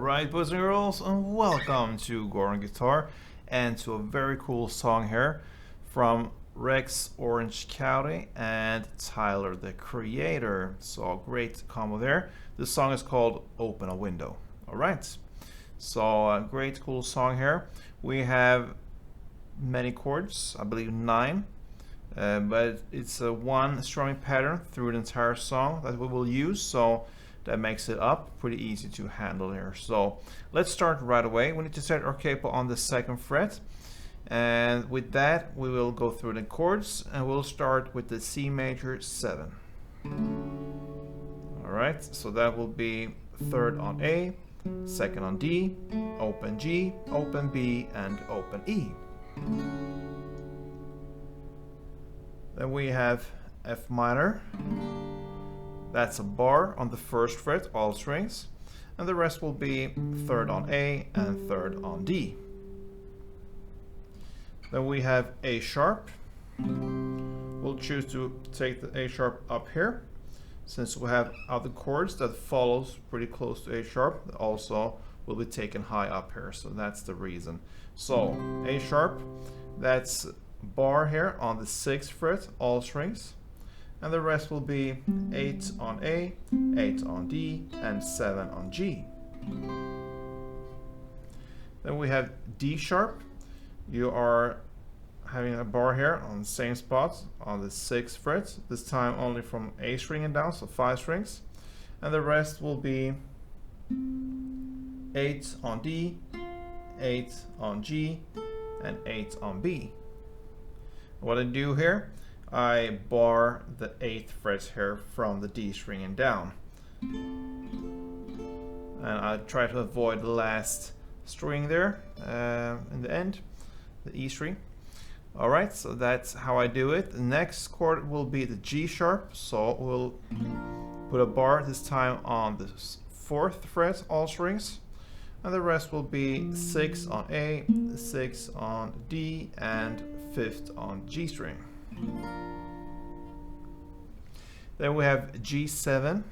Alright, boys and girls, and welcome to Gordon Guitar and to a very cool song here from Rex Orange County and Tyler the Creator. So great combo there. This song is called Open a Window. Alright, so a great cool song here. We have many chords, I believe 9, but it's a one strumming pattern through the entire song that we will use. So that makes it up pretty easy to handle here. So let's start right away. We need to set our capo on the 2nd fret, and with that we will go through the chords, and we'll start with the C major 7. Alright, so that will be 3rd on A, 2nd on D, open G, open B, and open E. Then we have F minor. That's a bar on the 1st fret, all strings, and the rest will be 3rd on A and 3rd on D. Then we have A sharp. We'll choose to take the A sharp up here, since we have other chords that follows pretty close to A sharp that also will be taken high up here, so that's the reason. So A sharp, that's bar here on the 6th fret, all strings, and the rest will be 8 on A, 8 on D, and 7 on G. Then we have D sharp. You are having a bar here on the same spot on the 6th fret, this time only from A string and down, so 5 strings, and the rest will be 8 on D, 8 on G, and 8 on B. What I do here, I bar the 8th fret here from the D string and down, and I try to avoid the last string there in the end, the E string. Alright, so that's how I do it. The next chord will be the G sharp, so we'll put a bar this time on the 4th fret, all strings, and the rest will be 6 on A, 6 on D, and 5th on G string. Then we have G7,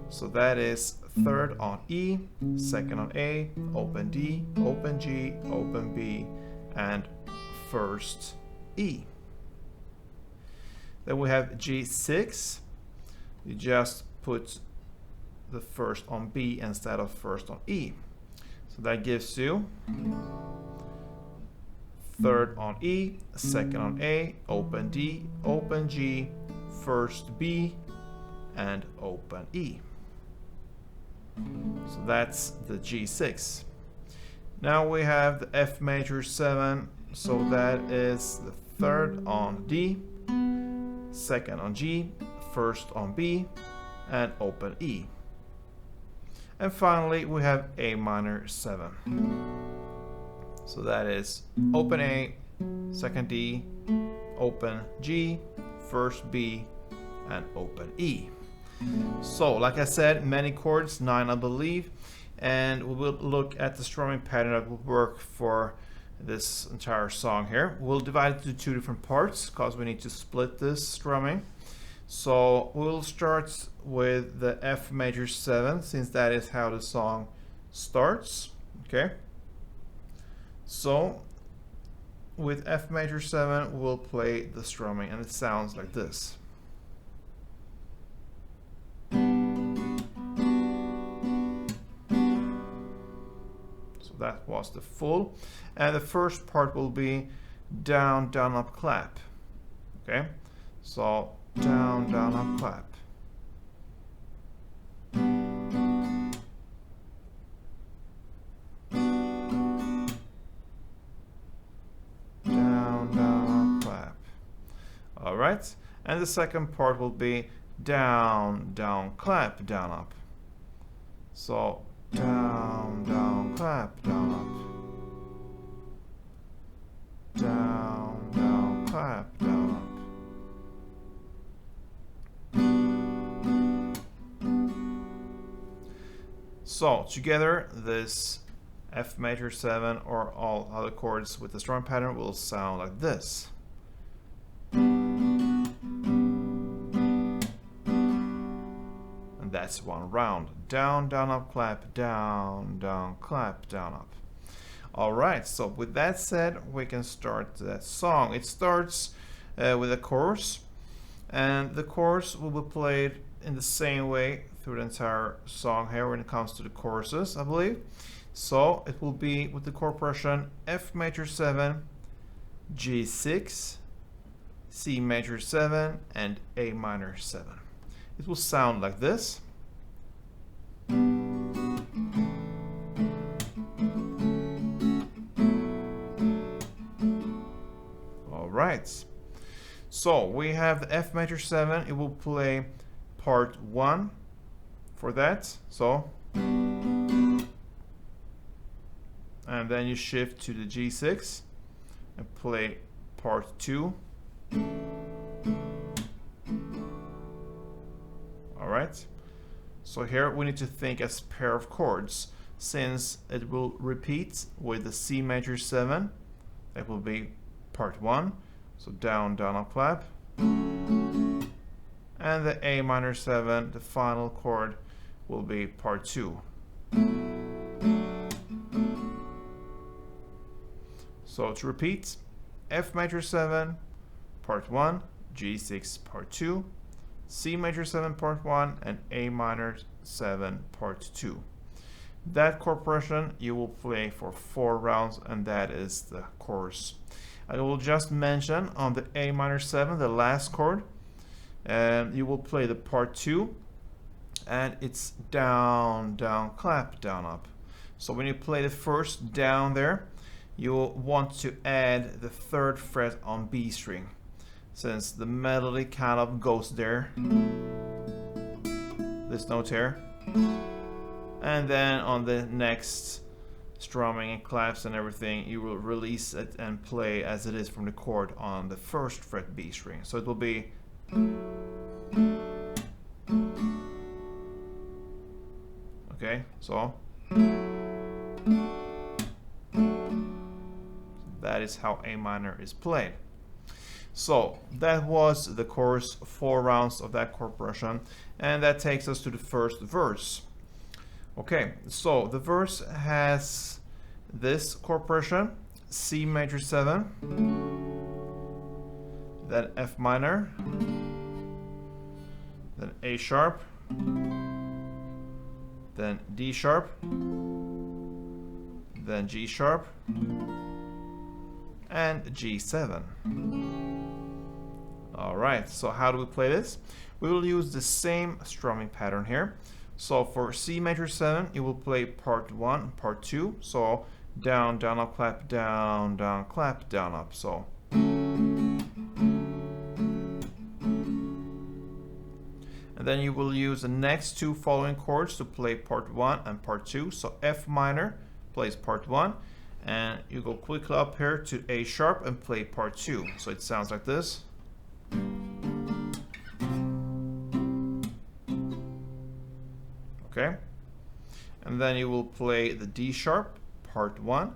so that is 3rd on E, 2nd on A, open D, open G, open B, and 1st E. Then we have G6. You just put the 1st on B instead of 1st on E, so that gives you 3rd on E, 2nd on A, open D, open G, 1st B, and open E. So that's the G6. Now we have the F major 7, so that is the 3rd on D, 2nd on G, 1st on B, and open E. And finally we have A minor 7. So that is open A, 2nd D, open G, 1st B, and open E. So like I said, many chords, 9 I believe, and we will look at the strumming pattern that will work for this entire song here. We'll divide it into 2 different parts because we need to split this strumming. So we'll start with the F major 7, since that is how the song starts. Okay, so with F major 7 we'll play the strumming, and it sounds like this. So that was the full, and the first part will be down, down, up, clap. Okay, so down, down, up, clap. Down, down, up, clap. Alright, and the second part will be down, down, clap, down, up. So down, down, clap, down, up. Down, down, clap, down, up. So together, this F major 7 or all other chords with the strumming pattern will sound like this. And that's one round. Down, down, up, clap, down, down, clap, down, up. Alright, so with that said, we can start that song. It starts with a chorus, and the chorus will be played in the same way through the entire song here when it comes to the choruses, I believe. So it will be with the chord progression F major 7, G6, C major 7, and A minor 7. It will sound like this. Alright, so we have the F major 7. It will play part 1 for that. So, and then you shift to the G6 and play part 2. Alright, so here we need to think as pair of chords, since it will repeat with the C major 7. That will be part 1, so down, down, up, clap. And the A minor 7, the final chord, will be part 2. So to repeat, F major 7, part 1, G6, part 2, C major 7, part 1, and A minor 7, part 2. That chord progression you will play for 4 rounds, and that is the chorus. I will just mention on the A minor 7, the last chord, you will play the part 2, and it's down, down, clap, down, up. So when you play the first down there, you want to add the 3rd fret on B string, since the melody kind of goes there, this note here, and then on the next strumming and claps and everything, you will release it and play as it is from the chord on the 1st fret B string. So it will be okay, so that is how A minor is played. So that was the chorus, 4 rounds of that chord progression, and that takes us to the first verse. Okay, so the verse has this chord progression: C major 7, then F minor, then A sharp, then D sharp, then G sharp, and G7. Alright, so how do we play this? We will use the same strumming pattern here. So for C major 7, you will play part 1, part 2. So down, down, up, clap, down, down, clap, down, up. So. And then you will use the next 2 following chords to play part 1 and part 2. So F minor plays part 1, and you go quickly up here to A sharp and play part 2. So it sounds like this. Okay, and then you will play the D sharp part 1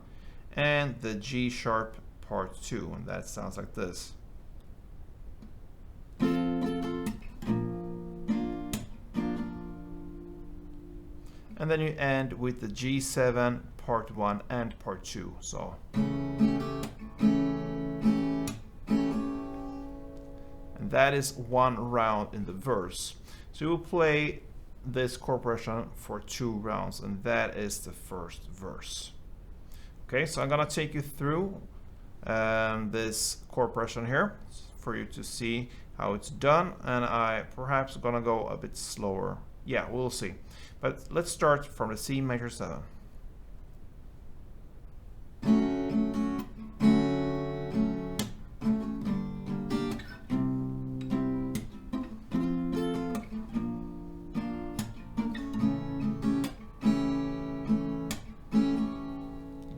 and the G sharp part 2, and that sounds like this. And then you end with the G7 part 1 and part 2. So and that is 1 round in the verse. So you will play this chord progression for 2 rounds, and that is the first verse. Okay, so I'm gonna take you through this chord progression here for you to see how it's done, and I perhaps gonna go a bit slower. Yeah, we'll see. But let's start from the C major 7.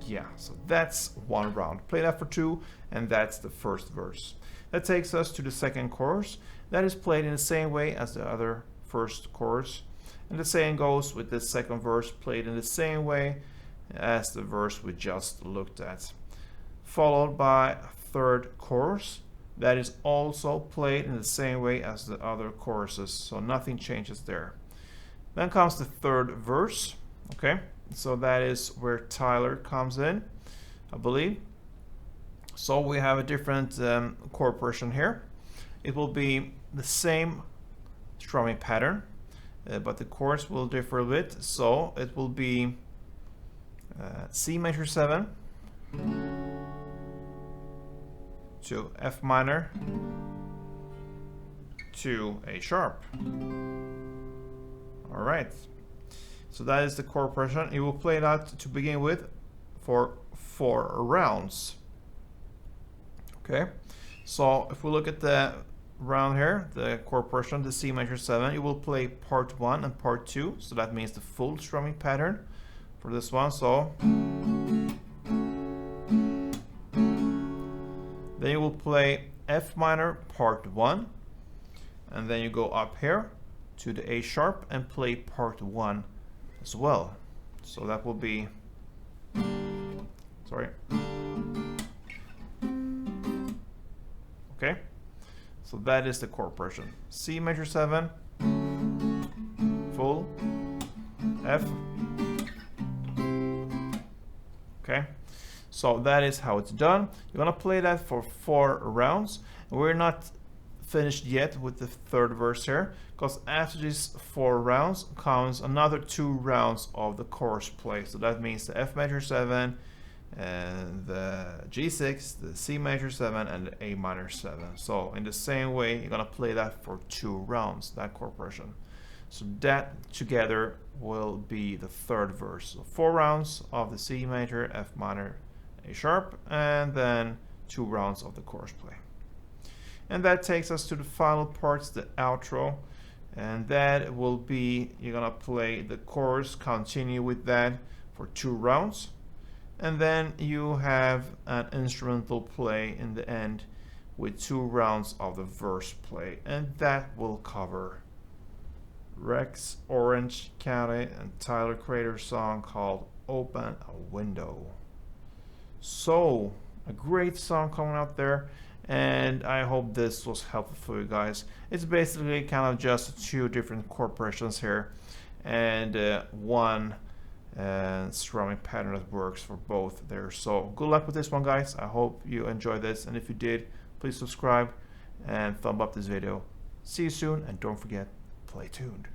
Yeah, so that's 1 round. Play that for 2, and that's the first verse. That takes us to the second chorus. That is played in the same way as the other first chorus. And the same goes with the second verse, played in the same way as the verse we just looked at. Followed by a third chorus that is also played in the same way as the other choruses, so nothing changes there. Then comes the third verse. Okay, so that is where Tyler comes in, I believe. So we have a different chord progression here. It will be the same strumming pattern, but the chords will differ a bit. So it will be C major 7 to F minor to A sharp. All right, so that is the chord progression. You will play that to begin with for 4 rounds. Okay, so if we look at the round here, the chord progression, the C major 7, you will play part 1 and part 2. So that means the full strumming pattern for this one. So then you will play F minor part 1, and then you go up here to the A sharp and play part 1 as well. So that will be, sorry. Okay, so that is the chord progression. C major 7, full, F. Okay, so that is how it's done. You're gonna play that for 4 rounds. We're not finished yet with the third verse here, because after these 4 rounds comes another 2 rounds of the chorus play. So that means the F major 7 and the G6, the C major 7 and the A minor 7. So in the same way, you're gonna play that for 2 rounds, that chord progression. So that together will be the third verse. So 4 rounds of the C major, F minor, A sharp, and then 2 rounds of the chorus play. And that takes us to the final parts, the outro. And that will be, you're gonna play the chorus, continue with that for 2 rounds. And then you have an instrumental play in the end with 2 rounds of the verse play. And that will cover Rex Orange County and Tyler Creator's song called Open a Window. So, a great song coming out there, and I hope this was helpful for you guys. It's basically kind of just 2 different chord progressions here, and one strumming pattern that works for both there. So good luck with this one, guys. I hope you enjoyed this, and if you did, please subscribe and thumb up this video. See you soon, and don't forget, play tuned.